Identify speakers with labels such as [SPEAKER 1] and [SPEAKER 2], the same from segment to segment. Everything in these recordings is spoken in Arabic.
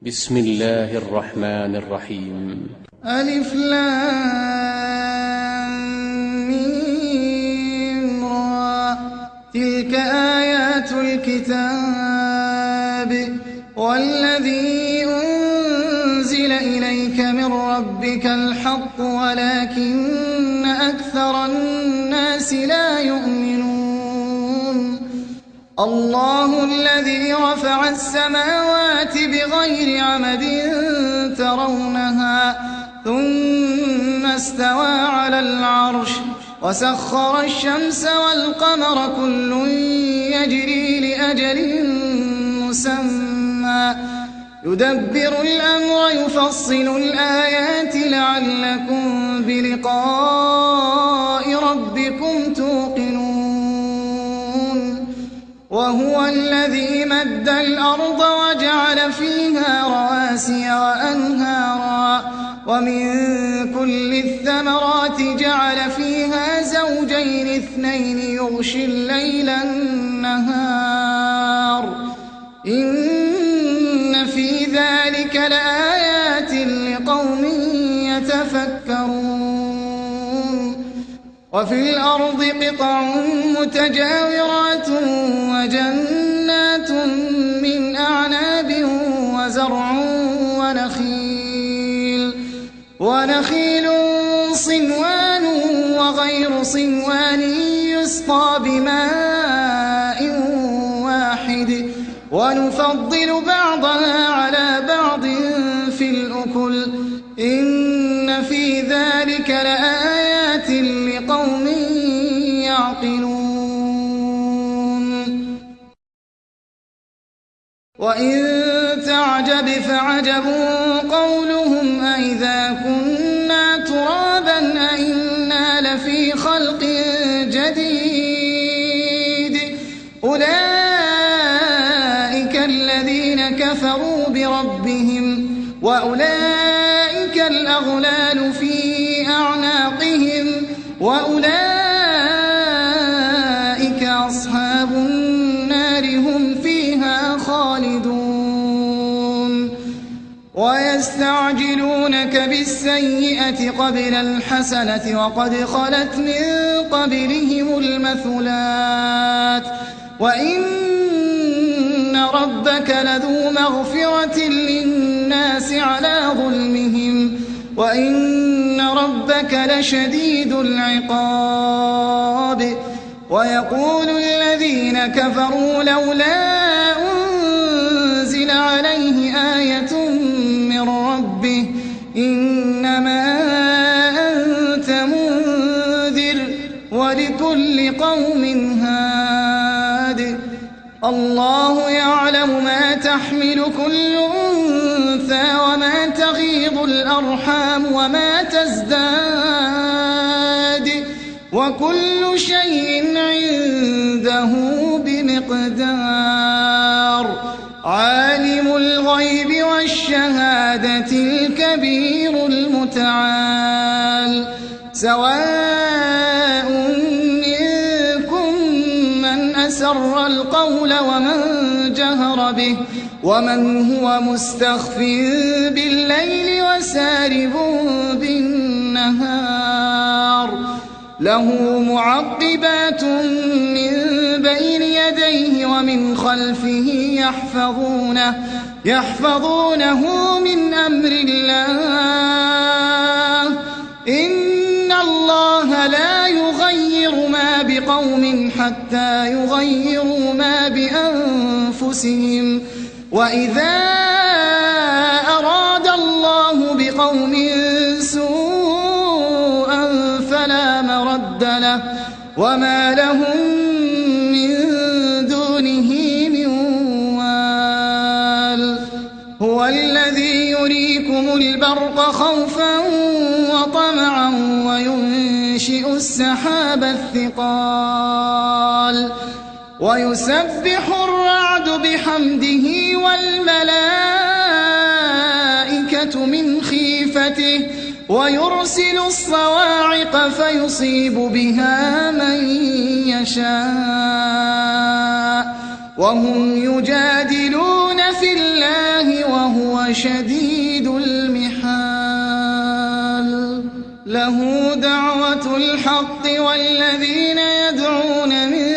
[SPEAKER 1] بسم الله الرحمن الرحيم.
[SPEAKER 2] ألف لام ميم را. تلك آيات الكتاب والذي أنزل إليك من ربك الحق ولكن أكثر الناس لا يؤمنون. الله الذي رفع السماوات بغير عمد ترونها ثم استوى على العرش وسخر الشمس والقمر كل يجري لأجل مسمى يدبر الأمر يفصل الآيات لعلكم بلقاء ربكم توقنون. وهو الذي مد الأرض وجعل فيها رواسي وأنهارا ومن كل الثمرات جعل فيها زوجين اثنين يغشي الليل النهار إن في ذلك لآيات لقوم يتفكرون. وفي الأرض قطع متجاورات وجنات من أعناب وزرع ونخيل صنوان وغير صنوان يسقى بماء واحد ونفضل بعضها على بعض في الأكل إن في ذلك لآيات لقوم يعقلون. وإن تعجب فعجب قولهم أإذا كنا ترابا أإنا لفي خلق جديد أولئك الذين كفروا بربهم وأولئك الأغلال في أعناقهم وأولئك أصحاب النار هم فيها خالدون. ويستعجلونك بالسيئة قبل الحسنة وقد خلت من قبلهم المثلات وإن ربك لذو مغفرة للناس على ظلمهم وإن ربك لشديد العقاب. ويقول الذين كفروا لولا أنزل عليه آية من ربه إنما أنت منذر ولكل قوم هاد. الله يعلم ما تحمل كل أنثى وما تغيض الأرحام وما تزداد وكل شيء عنده بمقدار. عالم الغيب والشهادة الكبير المتعال. سواء منكم من أسر القول ومن جهر به ومن هو مستخف بالليل وسارب بالنهار. له معقبات من بين يديه ومن خلفه يحفظونه من أمر الله. إن الله لا يغير ما بقوم حتى يغيروا ما بأنفسهم وإذا أراد الله بقوم سوءا فلا مرد له وما لهم من دونه من وال. هو الذي يريكم البرق خوفا وطمعا وينشئ السحاب الثقال ويسبح الرعد بحمده والملائكة من خيفته ويرسل الصواعق فيصيب بها من يشاء وهم يجادلون في الله وهو شديد المحال له دعوة الحق والذين يدعون من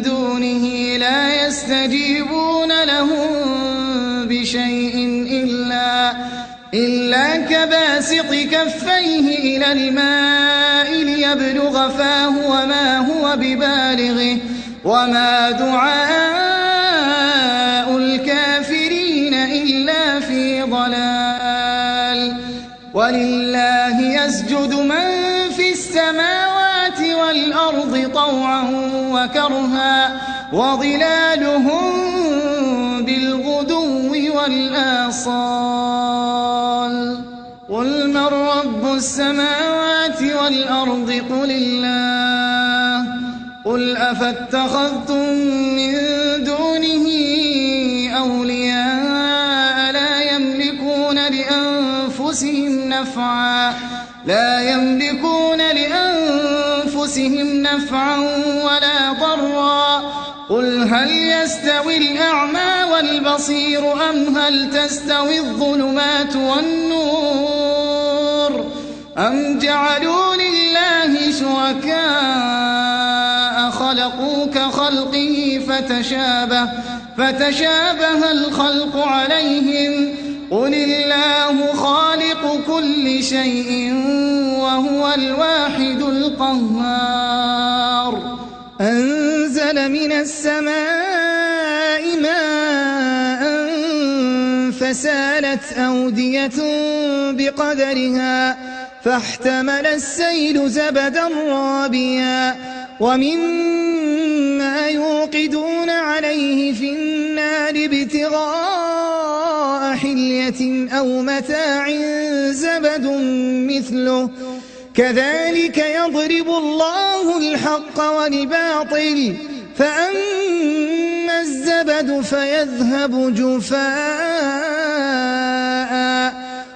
[SPEAKER 2] دونه لا يستجيبون لهم بشيء إلا كباسط كفيه إلى الماء ليبلغ فاه وما هو ببالغه وما دعاء الكافرين إلا في ضلال ولله يسجد من في السماوات والأرض طوعا وكرها وظلالهم بالغدو والآصال قل من رب السماوات والأرض قل الله قل أفاتخذتم من دونه أولياء لا يملكون لأنفسهم نفعا ولا ضرا قل هل يستوي الأعمى والبصير أم هل تستوي الظلمات والنور أم جعلوا لله شركاء خلقوا كخلقه فتشابه الخلق عليهم قل الله خالق كل شيء وهو الواحد القهار أنزل من السماء ماء فسالت أودية بقدرها فاحتمل السيل زبدا رابيا ومما يوقدون عليه في النار ابتغاء حلية أو متاع زبد مثله كذلك يضرب الله الحق والباطل فأما الزبد فيذهب جفاء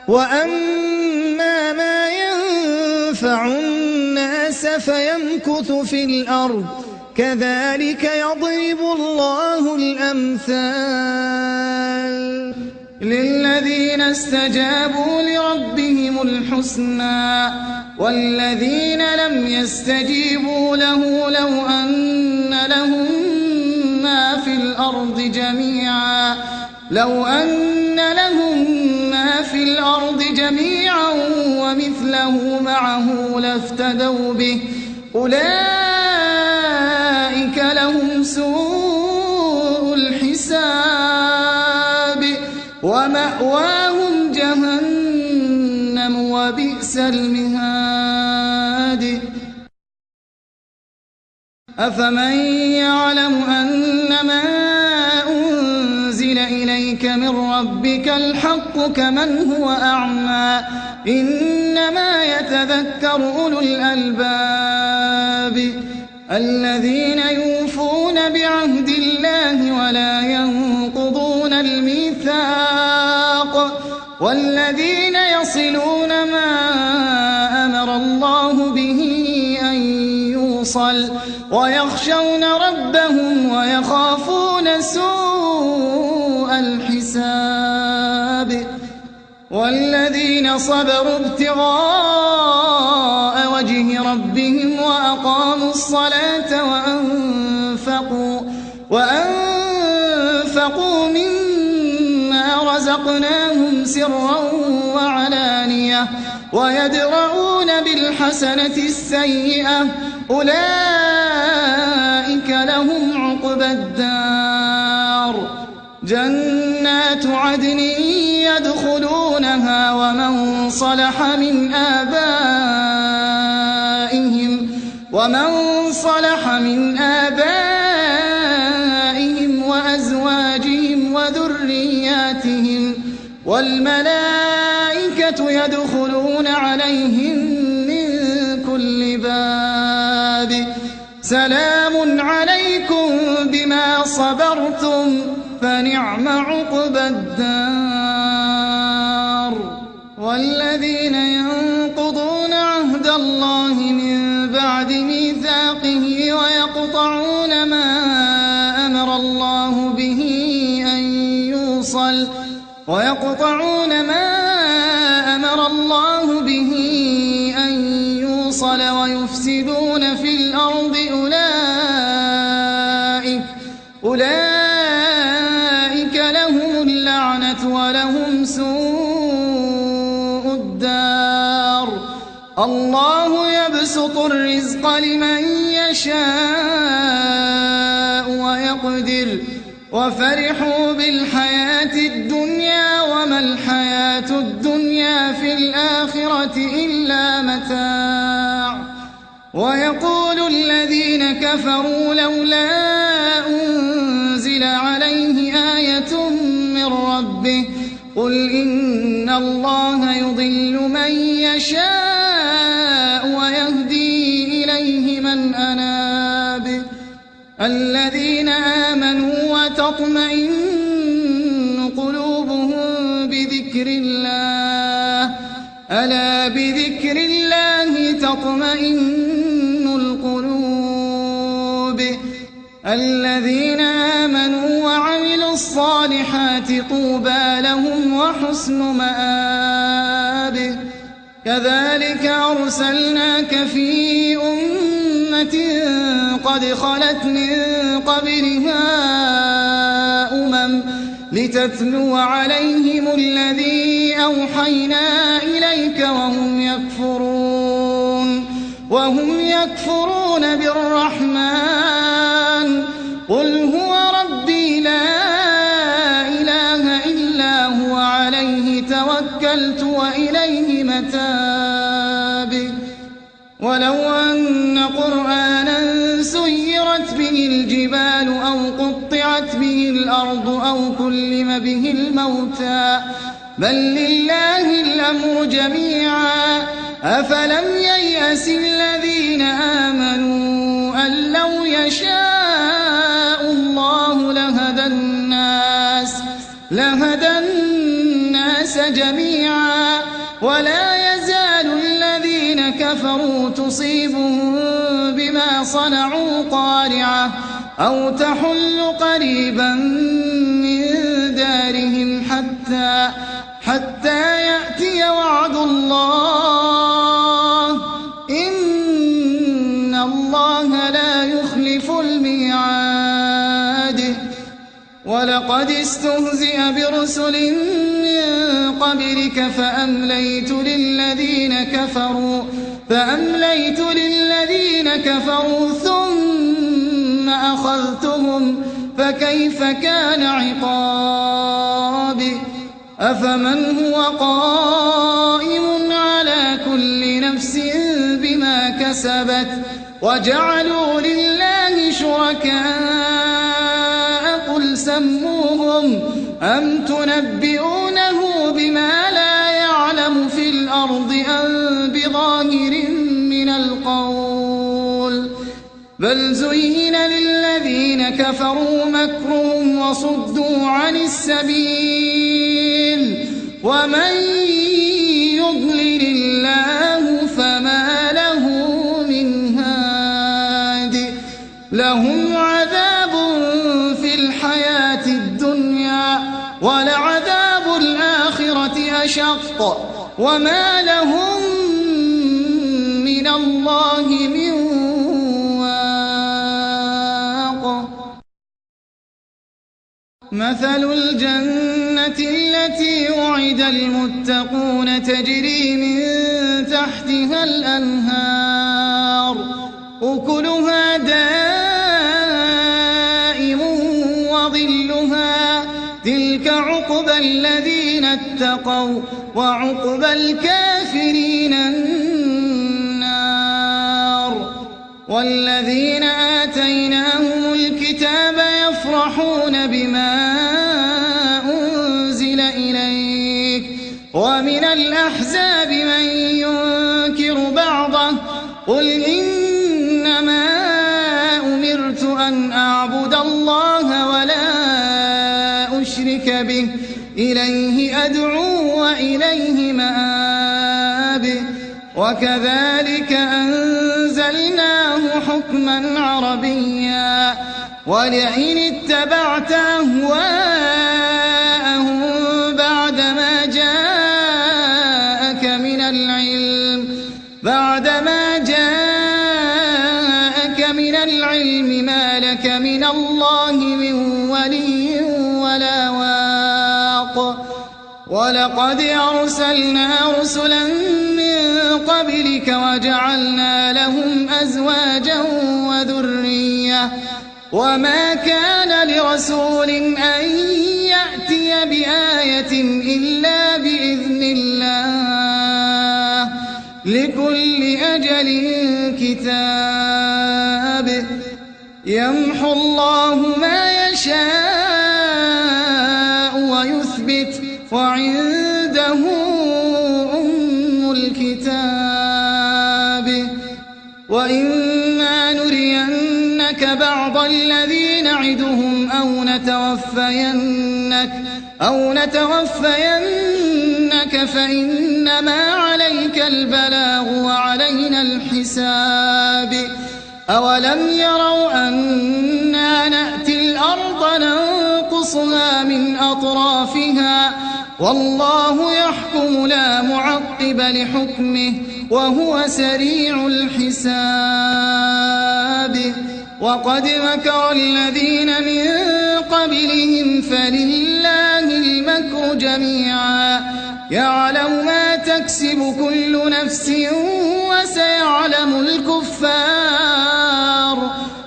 [SPEAKER 2] وأما ما ينفع الناس فيمكث في الأرض كذلك يضرب الله الأمثال للذين استجابوا لربهم الحسنى والذين لم يستجيبوا له لو أن لهم ما في الأرض جميعا ومثله معه لافتدوا به أولئك لهم سوء الحساب ومأواهم جهنم وبئس المهاد أفمن يعلم أنما أنزل إليك من ربك الحق كمن هو أعمى إنما يتذكر أولو الألباب الذين يوفون بعهد الله ولا ينقضون الميثاق والذين يصلون ما أمر الله به أن يوصل ويخشون ربهم ويخافون سوء الحساب والذين صبروا ابتغاء وجه ربهم وأقاموا الصلاة وأنفقوا مما رزقناهم سرا وعلانية ويدرؤون بالحسنة السيئة أولئك لهم عقبى الدار جنات عدن يدخلونها ومن صلح من آبائهم وأزواجهم وذرياتهم والملائكة يدخلون عليهم من كل باب سلام عليكم بما صبرتم فنعم عقبى الدار والذين ينقضون عهد الله من بعد ميثاقه ويقطعون ما أمر الله به أن يوصل يقطعون ما أمر الله به أن يوصل ويفسدون في الأرض أولئك لهم اللعنة ولهم سوء الدار. الله يبسط الرزق لمن يشاء ويقدر وفرحوا بالحياة الدنيا وما الحياة الدنيا في الآخرة إلا متاع. ويقول الذين كفروا لولا أنزل عليه آية من ربه قل إن الله يضل من يشاء ويهدي إليه من أناب. الذين آمنوا وتطمئن قلوبهم بذكر الله ألا بذكر الله تطمئن القلوب. الذين آمنوا وعملوا الصالحات طوبى لهم وحسن مآب. كذلك أرسلناك في أمة قد خلت من قبلها لتتلو عليهم الذي أوحينا إليك وهم يكفرون بالرحمن قل هو ربي لا إله إلا هو عليه توكلت وإليه متاب. ولو أن قرآنا سيرت به الجبال أو قطعت به الأرض أو كلم به الموتى بل لله الأمر جميعا أفلم ييأس الذين آمنوا أن لو يشاء الله لهدى الناس جميعا ولا يزال الذين كفروا تصيبهم بما صنعوا قارعة أو تحل قريبا من دارهم حتى يأتي وعد الله إن الله لا يخلف الميعاد. ولقد استهزئ برسل من قبلك فأمليت للذين كفروا ثم أخذتهم فكيف كان عقاب. أفمن هو قائم على كل نفس بما كسبت وجعلوا لله شركاء قل سموهم أم تنبئونه بما لا يعلم في الأرض أم بظاهر من القول بل زين للذين كفروا مكرهم وصدوا عن السبيل ومن يضلل الله فما له من هاد. لهم عذاب في الحياة الدنيا ولعذاب الآخرة أشق وما لهم من الله من واق. مثل الجنة التي وعد المتقون تجري من تحتها الأنهار أكلها دائم وظلها تلك عقبى الذين اتقوا وعقبى الكافرين النار. والذين آتيناهم الكتاب يفرحون بما أنزل إليك ومن الأحزاب من ينكر بعضه قل إنما أمرت أن أعبد الله ولا أشرك به إليه أدعو وإليه مآب. وكذلك أنزلناه حكما عربيا ولئن اتبعت أهواءهم بعدما ولقد أرسلنا رسلا من قبلك وجعلنا لهم أزواجا وذرية وما كان لرسول أن يأتي بآية إلا بإذن الله لكل أجل كتاب يمحو الله ما يشاء ويثبت وعنده أم الكتاب وإما نرينك بعض الذي نعدهم أو نتوفينك فإنما عليك البلاغ وعلينا الحساب أولم يروا أنا نأتي الأرض ننقصها من أطرافها والله يحكم لا معقب لحكمه وهو سريع الحساب وقد مكر الذين من قبلهم فلله المكر جميعا يعلم ما تكسب كل نفس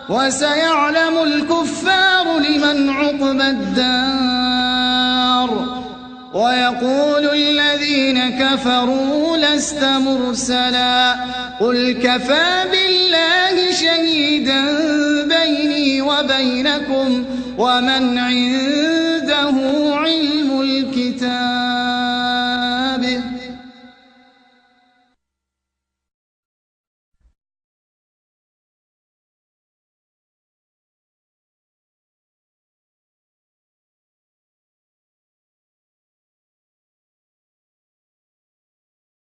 [SPEAKER 2] وسيعلم الكفار لمن عقبى الدار ويقول الذين كفروا لست مرسلا قل كفى بالله شهيدا بيني وبينكم ومن عنده علم الكتاب